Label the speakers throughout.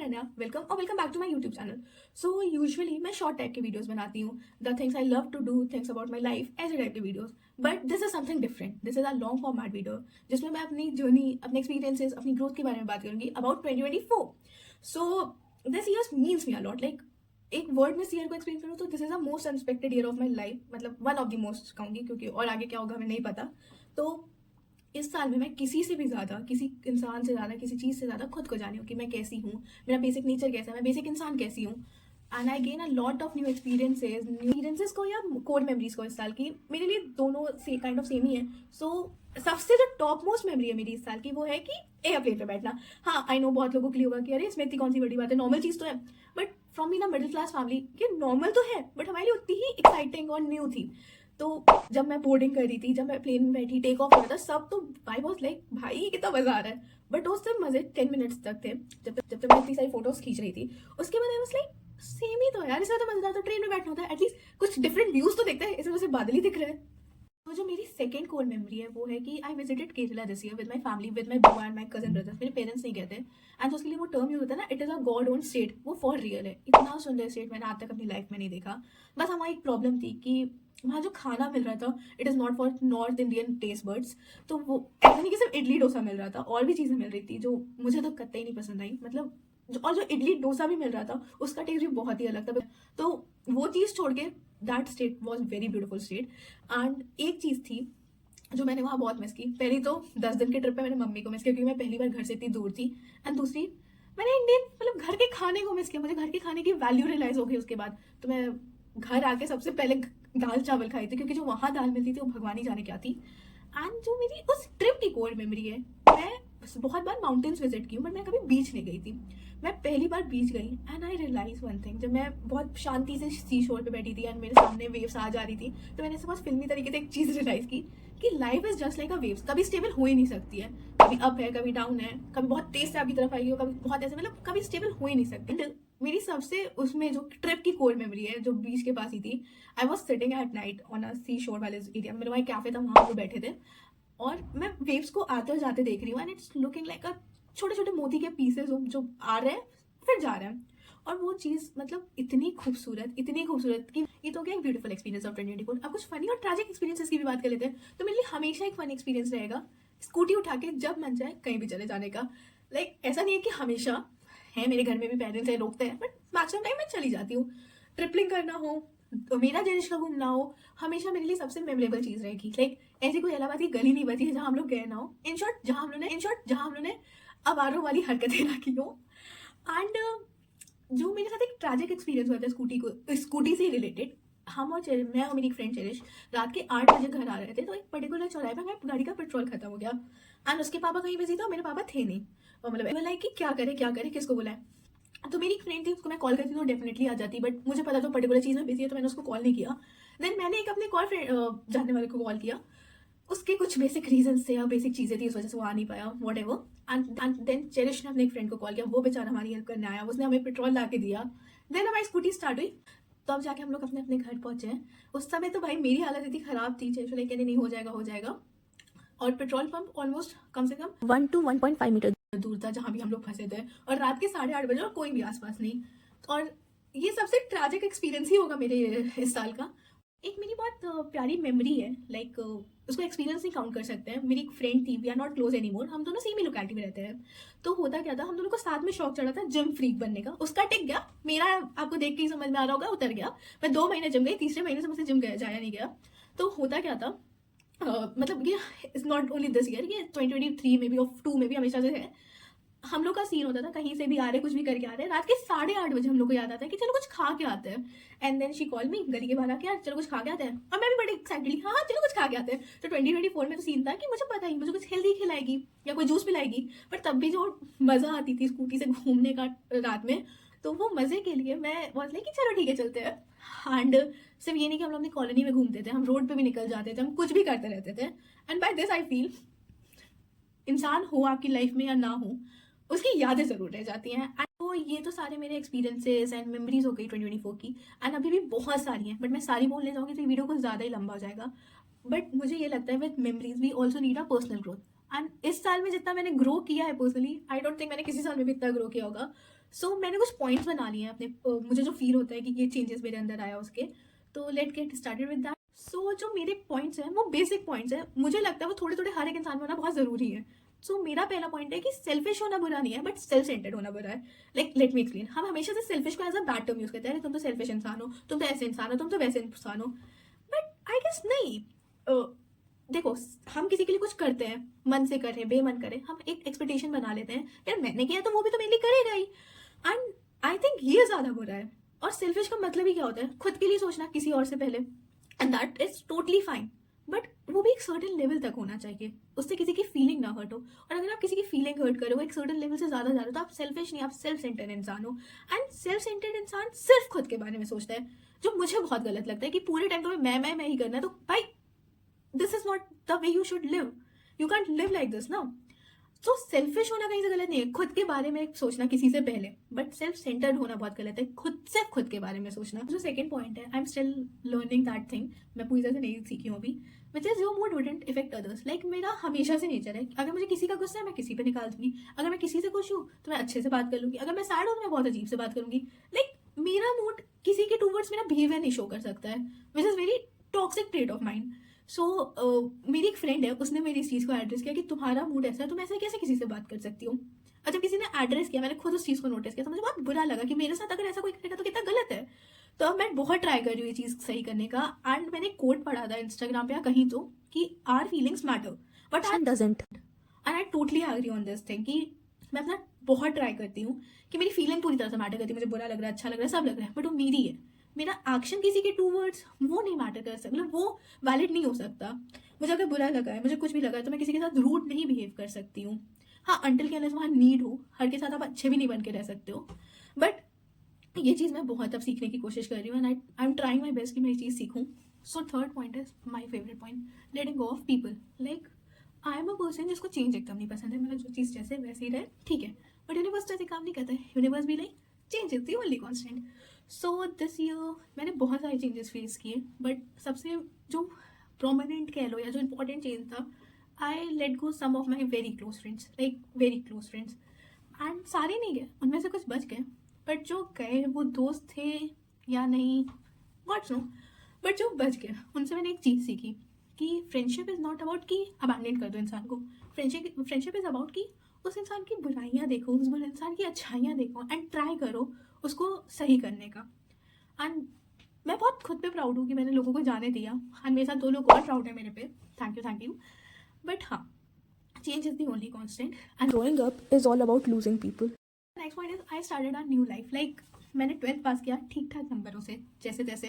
Speaker 1: Ananya, welcome back to my YouTube channel. So usually मैं short type के videos बनाती हूँ, the things I love to do, things about my life, ऐसे type के videos. But this is something different, this is a long format video जिसमें मैं अपनी journey, अपने एक्सपीरियंसेस, अपनी ग्रोथ के बारे में बात करूंगी about 2024। So this year means me a lot, like एक वर्ड में इस ईयर को एक्सप्लेन करूँ तो this is a most unexpected year of my life, मतलब वन ऑफ द मोस्ट कहूँगी, क्योंकि और आगे क्या होगा हमें नहीं पता। तो इस साल में मैं किसी से भी ज़्यादा, किसी इंसान से ज़्यादा, किसी चीज़ से ज़्यादा खुद को जानी हूँ कि मैं कैसी हूँ, मेरा बेसिक नेचर कैसा है, मैं बेसिक इंसान कैसी हूँ। And I gain a lot of new experiences को या कोर मेमोरीज को इस साल की। मेरे लिए दोनों से काइंड ऑफ सेम ही है। सो सबसे जो टॉप मोस्ट मेमोरी है मेरी इस साल की वो है कि एयरप्लेन पे बैठना। हाँ, आई नो बहुत लोगों के लिए होगा कि अरे इसमें इतनी कौन सी बड़ी बात है, नॉर्मल चीज़ तो है। But from mean a middle class family ये नॉर्मल तो है, बट हमारे लिए उतनी ही एक्साइटिंग और न्यू थी। तो जब मैं बोर्डिंग कर रही थी, जब मैं प्लेन में बैठी, टेक ऑफ हो रहा था, सब तो आई वॉज लाइक भाई कितना मजा आ रहा है। बट वो सिर्फ मजे 10 मिनट्स तक थे, जब तक मैं इतनी सारी फोटोज खींच रही थी। उसके बाद आई वॉज लाइक सेम ही तो है यार, इसमें तो मजेदार तो ट्रेन में बैठना होता है, एटलीस्ट कुछ डिफरेंट व्यूज तो देखते हैं, इसमें मुझे बादल ही दिख रहे हैं। तो जो मेरी सेकंड कोर मेमोरी है वो है कि I visited Kerala this year with my family, with my बुआ एंड माय कजन ब्रदर्स। मेरे पेरेंट्स नहीं कहते एंड उसके लिए वो टर्म यूज होता है ना, it is a God own state, वो फॉर रियल है। इतना सुंदर स्टेट मैंने आज तक अपनी लाइफ में नहीं देखा। बस हमारी एक प्रॉब्लम थी कि वहाँ जो खाना मिल रहा था it is not for north Indian taste buds. तो वो ऐसा नहीं कि सिर्फ इडली डोसा मिल रहा था, और भी चीज़ें मिल रही थी जो मुझे तो कतई नहीं पसंद आई। मतलब और जो इडली डोसा भी मिल रहा था उसका टेस्ट भी बहुत ही अलग था। तो वो चीज़ छोड़ के that state was very beautiful state. And एक चीज़ थी जो मैंने वहाँ बहुत मिस की। पहली तो 10 दिन के ट्रिप पे मैंने मम्मी को मिस किया, क्योंकि मैं पहली बार घर से इतनी दूर थी। एंड दूसरी मैंने इंडियन मतलब घर के खाने को मिस किया, मुझे घर के खाने की वैल्यू रियलाइज हो गई उसके बाद। तो मैं घर आके सबसे पहले दाल चावल खाई थी, क्योंकि जो वहाँ दाल मिलती थी वो भगवान ही जाने क्या थी। एंड जो मेरी उस ट्रिप की कोर मेमोरी है, मैं बहुत बार माउंटेन्स विजिट की हूँ बट मैं कभी बीच नहीं गई थी। मैं पहली बार बीच गई and I realize one thing. जब मैं बहुत शांति से सी शोर पे बैठी थी एंड मेरे सामने वेव्स आ जा रही थी, तो मैंने बहुत फिल्मी तरीके से एक चीज़ रियलाइज की कि life is just like a waves, कभी स्टेबल हो ही नहीं सकती है। कभी अप है, कभी डाउन है, कभी बहुत तेज से आपकी तरफ आएगी, कभी बहुत ऐसे, मतलब कभी स्टेबल हो ही नहीं सकती। And मेरी सबसे उसमें जो ट्रिप की कोर मेमोरी है जो बीच के पास ही थी, I was sitting at night on a seashore वाले एरिया। मेरे वहाँ कैफे था, वहाँ वो बैठे थे और मैं वेव्स को आते और जाते देख रही हूँ एंड इट्स लुकिंग लाइक अ छोटे छोटे मोती के पीसेस जो आ रहे हैं फिर जा रहे हैं। और वो चीज़ मतलब इतनी खूबसूरत कि ये तो क्या एक ब्यूटीफुल एक्सपीरियंस ऑफ 2024। अब कुछ फनी और ट्रैजिक एक्सपीरियंसेस की भी बात कर लेते हैं। तो मेरे लिए हमेशा एक फनी एक्सपीरियंस रहेगा स्कूटी उठा के जब मन जाए कहीं भी चले जाने का। लाइक ऐसा नहीं है कि हमेशा है, मेरे घर में भी पेरेंट्स है रोकते हैं, बट मैक्सिमम टाइम मैं चली जाती हूँ। ट्रिपलिंग करना हो, तो मेरा जनिश का घूमना हो, हमेशा मेरे लिए सबसे मेमोरेबल चीज़ रहेगी। लाइक ऐसी कोई इलाहाबाद की गली नहीं बची है जहाँ हम लोग गए ना हो। इन शॉर्ट जहाँ हम लोगों ने अवारों वाली हरकतें ना की हो। एंड जो मेरे साथ एक ट्रैजिक एक्सपीरियंस हुआ था स्कूटी से रिलेटेड। मैं और मेरी फ्रेंड चेरिश रात के 8 बजे घर आ रहे थे। तो एक पर्टिकुलर चौराहे पर हमारी गाड़ी का पेट्रोल खत्म हो गया एंड उसके पापा कहीं बिजी था, मेरे पापा थे नहीं। और मतलब बोला कि क्या करे किसको बुलाए। तो मेरी एक फ्रेंड थी, उसको मैं कॉल करती तो डेफिनेटली आ जाती, बट मुझे पता तो पर्टिकुलर चीज़ में बिजी है, तो मैंने उसको कॉल नहीं किया। देन मैंने एक अपने कॉल फ्रेंड जानने वाले को कॉल किया। उसके कुछ बेसिक रीजन थे या बेसिक चीज़ें थी, इस वजह से वो आ नहीं पाया, whatever. And then Cherish ने अपने एक फ्रेंड को कॉल किया, वो बेचारा हमारी हेल्प करने आया, उसने हमें पेट्रोल ला के दिया। देन हमारी स्कूटी स्टार्ट हुई। तो अब जाके हम लोग अपने अपने घर पहुंचे हैं। उस समय तो भाई मेरी हालत इतनी खराब थी, चेरिश ने कहने नहीं हो जाएगा। और पेट्रोल पंप ऑलमोस्ट कम से कम 1 to 1.5 मीटर दूर था जहाँ भी हम लोग फंसे थे, और रात के 8:30 बजे और कोई भी आसपास नहीं। और ये सबसे ट्रैजिक एक्सपीरियंस ही होगा मेरे इस साल का। एक मेरी बहुत प्यारी मेमोरी है, लाइक उसको एक्सपीरियंस नहीं काउंट कर सकते हैं। मेरी एक फ्रेंड थी, we are not close anymore, हम दोनों सेम ही लोकेलिटी में रहते हैं। तो होता क्या था, हम दोनों को साथ में शौक चढ़ा था जिम फ्रीक बनने का। उसका टिक गया, मेरा आपको देख के ही समझ में आ रहा होगा उतर गया। मैं 2 महीने जिम गई, तीसरे महीने से मुझसे जिम जाया नहीं गया। तो होता क्या था, मतलब ये is not only this year, ये 2023 में भी और 2 में भी हमेशा से है। हम लोग का सीन होता था कहीं से भी आ रहे, कुछ भी करके आ रहे, रात के 8:30 बजे हम लोग को याद आता है कि चलो कुछ खा के आते हैं। And then she call me गली के बाहर आके, यार चलो कुछ खा के आते हैं। और मैं भी बड़ी एक्साइटेडली हाँ चलो कुछ खा के आते हैं। तो 2024 में तो सीन था कि मुझे पता ही मुझे कुछ हेल्दी खिलाएगी या कोई जूस पिलाएगी, पर तब भी जो मजा आती थी स्कूटी से घूमने का रात में, तो वो मजे के लिए मैं बहुत लाइक कि चलो ठीक है चलते हैं। एंड सिर्फ ये नहीं कि हम लोग अपनी कॉलोनी में घूमते थे, हम रोड पे भी निकल जाते थे, हम कुछ भी करते रहते थे। And by this I feel इंसान हो आपकी लाइफ में या ना हो, उसकी यादें जरूर रह जाती हैं। तो ये तो सारे मेरे एक्सपीरियंसेस एंड मेमोरीज हो गई 2024 की। एंड अभी भी बहुत सारी हैं, बट मैं सारी बोलने जाऊँगी तो वीडियो कुछ ज़्यादा ही लंबा हो जाएगा। बट मुझे ये लगता है with memories we also need a personal growth. And इस साल में जितना मैंने ग्रो किया है पर्सनली, आई डोंट थिंक मैंने किसी साल में भी इतना ग्रो किया होगा. सो मैंने कुछ पॉइंट्स बना लिए हैं अपने, मुझे जो फील होता है कि ये चेंजेस मेरे अंदर आया उसके. तो let get started with that. So जो मेरे पॉइंट्स हैं वो बेसिक पॉइंट्स हैं, मुझे लगता है वो थोड़े थोड़े हर एक इंसान में होना बहुत ज़रूरी है. सो मेरा पहला पॉइंट है कि सेल्फिश होना बुरा नहीं है, बट सेल्फ सेंटर्ड होना बुरा है. Like let me explain. हम हमेशा से सेल्फिश को as a bad term use करते हैं. अरे तुम तो सेल्फिश इंसान हो, तुम तो ऐसे इंसान हो, तुम तो वैसे इंसान हो. बट आई गेस नहीं. देखो, हम किसी के लिए कुछ करते हैं, मन से करें बेमन करें, हम एक एक्सपेक्टेशन बना लेते हैं यार मैंने किया तो वो भी तो मेरे लिए करेगा ही. एंड आई थिंक ये ज़्यादा बुरा है. और सेल्फिश का मतलब ही क्या होता है? खुद के लिए सोचना किसी और से पहले. And that is totally fine. But वो भी एक सर्टेन लेवल तक होना चाहिए, उससे किसी की फीलिंग ना हर्ट हो. और अगर आप किसी की फीलिंग हर्ट करो एक सर्टेन लेवल से ज़्यादा जा रहे हो तो आप सेल्फिश नहीं, आप सेल्फ सेंटर्ड इंसान हो. एंड सेल्फ सेंटर्ड इंसान सिर्फ खुद के बारे में सोचता है, जो मुझे बहुत गलत लगता है कि पूरे टाइम तुम्हें मैं ही करना है. तो भाई, this is not the way you should live. You can't live like this ना. तो सेल्फिश होना कहीं से गलत नहीं है, खुद के बारे में सोचना किसी से पहले. बट सेल्फ सेंटर्ड होना बहुत गलत है, खुद से खुद के बारे में सोचना. जो सेकंड पॉइंट है, I am still learning that thing, मैं पूरी तरह से नहीं सीखी हूँ अभी, which is your mood wouldn't effect others. Like मेरा हमेशा से नेचर है, अगर मुझे किसी का गुस्सा है मैं किसी पे निकाल दूंगी. अगर मैं किसी से खुश हूँ तो मैं अच्छे से बात कर लूंगी. अगर मैं सैड हूँ तो मैं बहुत अजीब से बात करूंगी. लाइक मेरा मूड किसी के टूवर्ड्स मेरा बिहेवियर नहीं शो कर सकता है, which is very toxic trait of mind. So मेरी एक फ्रेंड है, उसने मेरी इस चीज़ को एड्रेस किया कि तुम्हारा मूड ऐसा है, तुम ऐसे कैसे किसी से बात कर सकती हो. और जब किसी ने एड्रेस किया, मैंने खुद उस चीज़ को नोटिस किया, तो मुझे बहुत बुरा लगा कि मेरे साथ अगर ऐसा कोई करेगा तो कितना गलत है. तो अब मैं बहुत ट्राई कर रही हूँ ये चीज़ सही करने का. एंड मैंने कोट पढ़ा था इंस्टाग्राम पे या कहीं तो, कि our feelings matter but our doesn't. And I totally agree on this thing कि मैं अपना बहुत ट्राई करती हूँ कि मेरी फीलिंग पूरी तरह से मैटर करती है. मुझे बुरा लग रहा है, अच्छा लग रहा है, सब लग रहा है, बट वो मेरी है. मेरा एक्शन किसी के टूवर्ड्स वो नहीं मैटर कर सकता, मतलब वो वैलिड नहीं हो सकता. मुझे अगर बुरा लगा है, मुझे कुछ भी लगा है, तो मैं किसी के साथ रूड नहीं बिहेव कर सकती हूँ. हाँ, अंटिल के अनलेस वहाँ नीड हो. हर के साथ आप अच्छे भी नहीं बन के रह सकते हो. बट ये चीज़ मैं बहुत अब सीखने की कोशिश कर रही हूँ. And I am trying my best कि मैं ये चीज़ सीखूँ. So third point is my favourite point, letting go of people. Like I am a person जिसको चेंज एकदम नहीं पसंद है. मतलब जो चीज़ जैसे वैसे ही रहे ठीक है, बट यूनिवर्स तो ऐसे काम नहीं करता है. यूनिवर्स भी like change is the only constant. So this year मैंने बहुत सारे चेंजेस फेस किए, बट सबसे जो प्रोमिनेंट कह लो या जो इंपॉर्टेंट चेंज था, I let go some of my very close friends, like very close friends. And सारे नहीं गए, उनमें से कुछ बच गए, बट जो गए वो दोस्त थे या नहीं, व्हाट्स नो. बट जो बच गए उनसे मैंने एक चीज़ सीखी कि फ्रेंडशिप इज़ नॉट अबाउट कि अबैंडन कर दो इंसान को. फ्रेंडशिप इज़ अबाउट कि उस इंसान की बुराइयाँ देखो, उस इंसान की अच्छाइयाँ देखो एंड ट्राई करो उसको सही करने का. एंड मैं बहुत खुद पे प्राउड हूँ कि मैंने लोगों को जाने दिया. एंड मेरे साथ 2 लोग और प्राउड है मेरे पे. Thank you. बट हाँ, change is the only constant and growing up is all about losing people. Next point is I started a new life. Like मैंने 12th पास किया ठीक ठाक नंबरों से, जैसे तैसे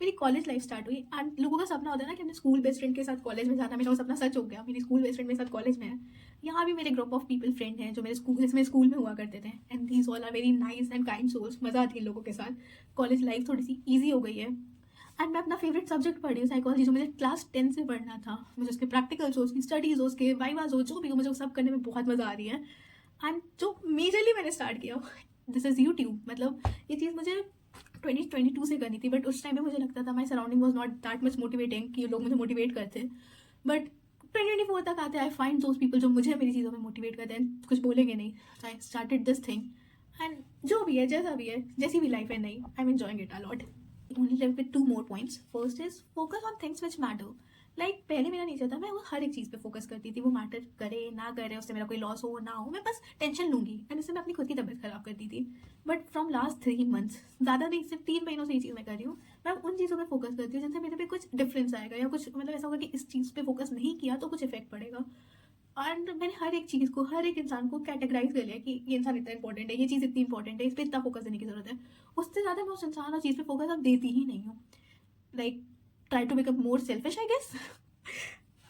Speaker 1: मेरी कॉलेज लाइफ स्टार्ट हुई. एंड लोगों का सपना होता है ना कि अपने स्कूल बेस्ट फ्रेंड के साथ कॉलेज में जाना. मेरा वो सपना सच हो गया. मेरी स्कूल बेस्ट फ्रेंड मेरे साथ कॉलेज में है. यहाँ भी मेरे ग्रुप ऑफ पीपल फ्रेंड हैं जो मेरे स्कूल में हुआ करते थे. And these all are very nice and kind souls. मज़ा आती है लोगों के साथ. कॉलेज लाइफ थोड़ी सी ईजी हो गई है. एंड मैं अपना फेवरेट सब्जेक्ट पढ़ी हूँ साइकोलॉजी, जो मुझे क्लास 10 से पढ़ना था. मुझे उसके प्रैक्टिकल्स हो, उसकी स्टडीज़ हो, उसके वाइवाज हो, जो भी हो, मुझे वो सब करने में बहुत मज़ा आ रही है. एंड जो मेजरली मैंने स्टार्ट किया, दिस इज़ यूट्यूब. मतलब ये चीज़ मुझे 2022 से करनी थी, बट उस टाइम पे मुझे लगता था my surrounding was not that much motivating कि लोग मुझे मोटिवेट करते. बट 2024 तक आते आई फाइंड दोज पीपल जो मुझे मेरी चीज़ों में मोटिवेट करते हैं. कुछ बोलेंगे नहीं. I started this thing. And जो भी है, जैसा भी है, जैसी भी लाइफ है, नहीं, I am enjoying it a lot. Only left with 2 more points. First is focus on things which matter. Like पहले मेरा नेचर था, मैं वो हर एक चीज़ पे फोकस करती थी. वो मैटर करे ना करे, उससे मेरा कोई लॉस हो ना हो, मैं बस टेंशन लूँगी. एंड इससे मैं अपनी खुद की तबीयत खराब करती थी. बट फ्रॉम लास्ट 3 months, ज़्यादा नहीं, सिर्फ 3 महीनों से ये चीज़ मैं कर रही हूँ. मैं उन चीज़ों पे फोकस करती हूँ जिनसे मेरे पे कुछ डिफरेंस आएगा, या कुछ मतलब ऐसा होगा कि इस चीज़ पे फोकस नहीं किया तो कुछ इफेक्ट पड़ेगा. एंड मैंने हर एक चीज़ को, हर एक इंसान को कैटेगराइज कर लिया कि ये इंसान इतना इंपॉर्टेंट है, ये चीज़ इतनी इंपॉर्टेंट है, इस पर इतना फोकस देने की जरूरत है. उससे ज़्यादा मैं उस इंसान और चीज़ पे फोकस अब देती ही नहीं हूँ. Like try to become more selfish I guess.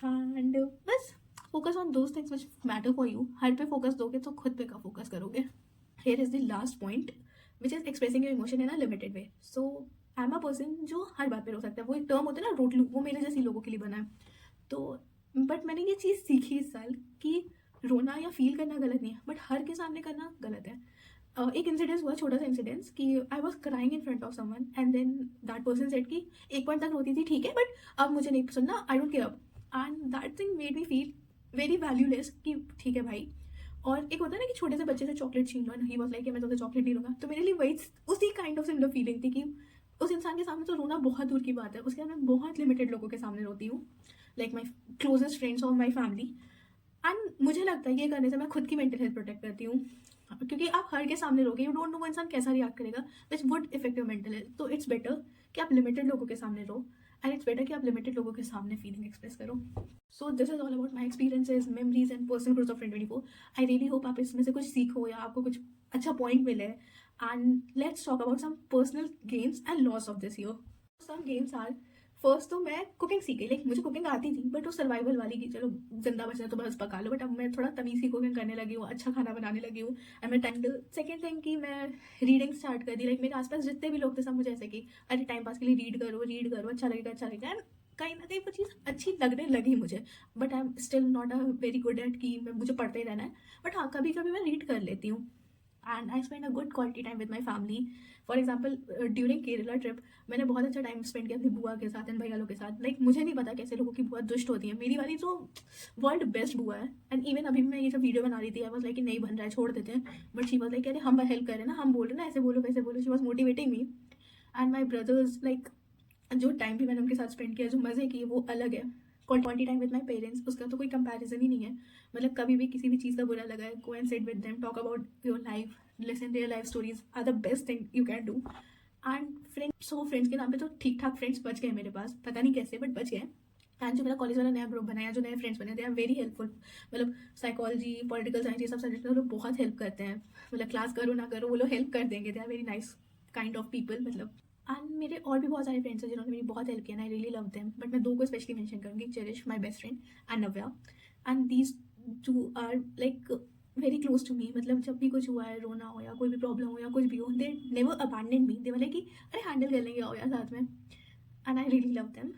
Speaker 1: And बस focus on those things which matter for you. हर पे फोकस दोगे तो खुद पे का फोकस करोगे. Here is the last point which is expressing your emotion in a limited way. So I am a person जो हर बात पे रो सकता है. वो एक टर्म होता है ना, रोटलू, वो मेरे जैसी लोगों के लिए बना है. तो बट मैंने ये चीज़ सीखी इस साल कि रोना या फील करना गलत नहीं है, बट हर के सामने करना गलत है. एक इंसिडेंस हुआ, छोटा सा इंसिडेंस, कि I was crying in front of someone and then that person said कि एक पॉइंट तक रोती थी ठीक है, बट अब मुझे नहीं सुनना, I don't care. And that thing made me feel very valueless कि ठीक है भाई। और एक होता है ना कि छोटे से बच्चे से चॉकलेट छीन लो, ही वाज लाइक मैं तो चॉकलेट नहीं लूंगा, तो मेरे लिए वही उसी काइंड ऑफ सिमिलर फीलिंग थी कि उस इंसान के सामने तो रोना बहुत दूर की बात है, उसके सामने बहुत लिमिटेड लोगों के सामने रोती हूँ, लाइक माई क्लोजेस्ट फ्रेंड्स और माई फैमिली। एंड मुझे लगता है ये करने से मैं खुद की मेंटल हेल्थ प्रोटेक्ट करती हूँ, क्योंकि आप हर के सामने रोगे, यू डोंट नो वो इंसान कैसा रिएक्ट करेगा, which would effect your mental health. तो इट्स बेटर कि आप लिमिटेड लोगों के सामने रो, एंड इट्स बेटर कि आप लिमिटेड लोगों के सामने फीलिंग एक्सप्रेस करो। So this is all about my experiences, memories and personal growth of 2024। I really hope आप इसमें से कुछ सीखो या आपको कुछ अच्छा पॉइंट मिले। And let's talk about some personal games and loss of this year. Some games are, first तो मैं कुकिंग सीख गई, लाइक मुझे कुकिंग आती थी बट वो सर्वाइवल वाली की चलो जिंदा बचना तो बस पका लो, बट अब मैं थोड़ा तमीज़ की कुकिंग करने लगी हूँ, अच्छा खाना बनाने लगी हूँ। एंड मैं टाइम सेकेंड थिंग कि मैं रीडिंग स्टार्ट कर दी, लाइक मेरे आसपास जितने भी लोग थे सब मुझे ऐसे कि अरे टाइम पास के लिए रीड करो अच्छा लगेगा अच्छा लगेगा। एंड कहीं ना कहीं वो चीज़ अच्छी लगने लगी मुझे, but I am still not a very good at कि मुझे पढ़ते ही रहना है, बट हाँ कभी कभी मैं रीड कर लेती हूँ। And I spend a good quality time with my family. For example during Kerala trip मैंने बहुत अच्छा टाइम स्पेंड किया अपनी बुआ के साथ एंड भैया लोग के साथ। लाइक मुझे नहीं पता कैसे लोगों की बुआ दुष्ट होती है, मेरी वाली तो वर्ल्ड बेस्ट बुआ है। एंड इवन अभी मैं ये सब वीडियो बना रही थी, आई वाज लाइक नहीं बन रहा है छोड़ देते हैं, बट शी वाज लाइक अरे हम हेल्प करें ना, हम बोल रहे ना ऐसे बोलो वैसे बोलो, she was motivating me. And my brothers, like जो टाइम भी मैंने उनके साथ स्पेंड किया, जो मज़े किए वो अलग है। Quality time with my parents, उसका तो कोई कंपैरिजन ही नहीं है। मतलब कभी भी किसी भी चीज़ का बुरा लगा है, go and sit with them, talk about your life, listen their life stories are the best thing you can do. And friends के नाम पे तो ठीक ठाक फ्रेंड्स बच गए मेरे पास, पता नहीं कैसे बट बच गए। एंड जो मेरा कॉलेज वाला नया ग्रुप बनाया, जो नए फ्रेंड्स बने, दे आर वेरी हेल्पफुल। मतलब साइकोलॉजी, पॉलिटिकल साइंस, ये सब सब्जेक्ट में वो लोग बहुत हेल्प करते हैं। मतलब क्लास करो ना करो वो लोग हेल्प कर देंगे, they are very nice kind of people. मतलब एंड मेरे और भी बहुत सारे फ्रेंड्स हैं जिन्होंने मेरी बहुत हेल्प किया, I really love them, but मैं दो को स्पेशली मेंशन करूँगी, Cherish my best friend and Navya. And these two are like very close to me. मतलब जब भी कुछ हुआ है, रोना हो या कोई भी प्रॉब्लम हो या कुछ भी हो, they never abandon me, they were like कि अरे हैंडल कर लेंगे आओ यार साथ में। And I really love them.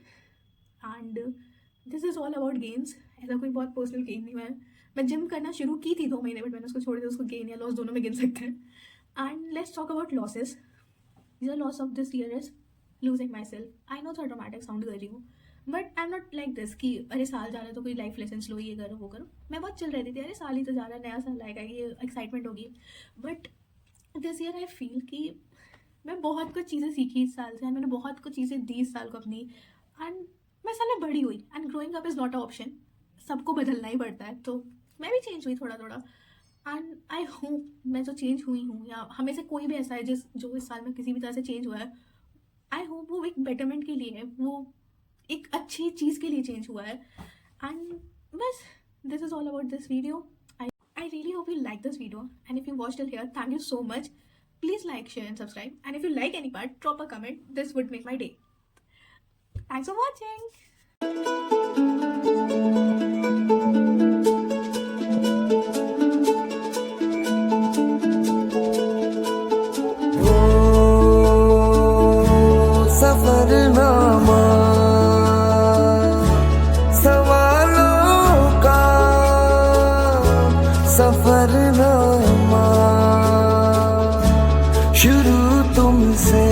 Speaker 1: And this is all about games. ऐसा कोई बहुत पर्सनल गेम नहीं हुआ है। मैं जिम करना शुरू की थी 2 महीने, बट मैंने उसको छोड़ दिया, उसको गेन या लॉस दोनों में गिन सकते हैं। And let's talk about losses. The loss of this year is losing myself. I know थोड़ा ड्रामेटिक साउंड कर रही हूँ, but I am not like this कि अरे साल जा रहा है तो कोई लाइफ लेसन लो, ये करो वो करो। मैं बहुत चिल रही थी, अरे साल ही तो जा रहा है, नया साल आएगा, ये एक्साइटमेंट होगी। But this year I feel कि मैं बहुत कुछ चीज़ें सीखी इस साल से, मैंने बहुत कुछ चीज़ें दी इस साल को अपनी। एंड मैं साल में बड़ी हुई, and growing up is not a option, सबको बदलना ही पड़ता है। तो मैं भी चेंज हुई थोड़ा थोड़ा। एंड आई होप मैं जो चेंज हुई हूँ, या हमें से कोई भी ऐसा है जो इस साल में किसी भी तरह से चेंज हुआ है, आई होप वो एक बेटरमेंट के लिए है, वो एक अच्छी चीज़ के लिए चेंज हुआ है। एंड बस this is all about this video. I really hope you like this video, and if you watch till here, thank you so much. Please like, share and subscribe, and if you like any part, drop a comment, this would make my day. Thanks for watching.
Speaker 2: सफरनामा सवालों का सफरनामा, शुरू तुमसे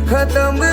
Speaker 2: खत्म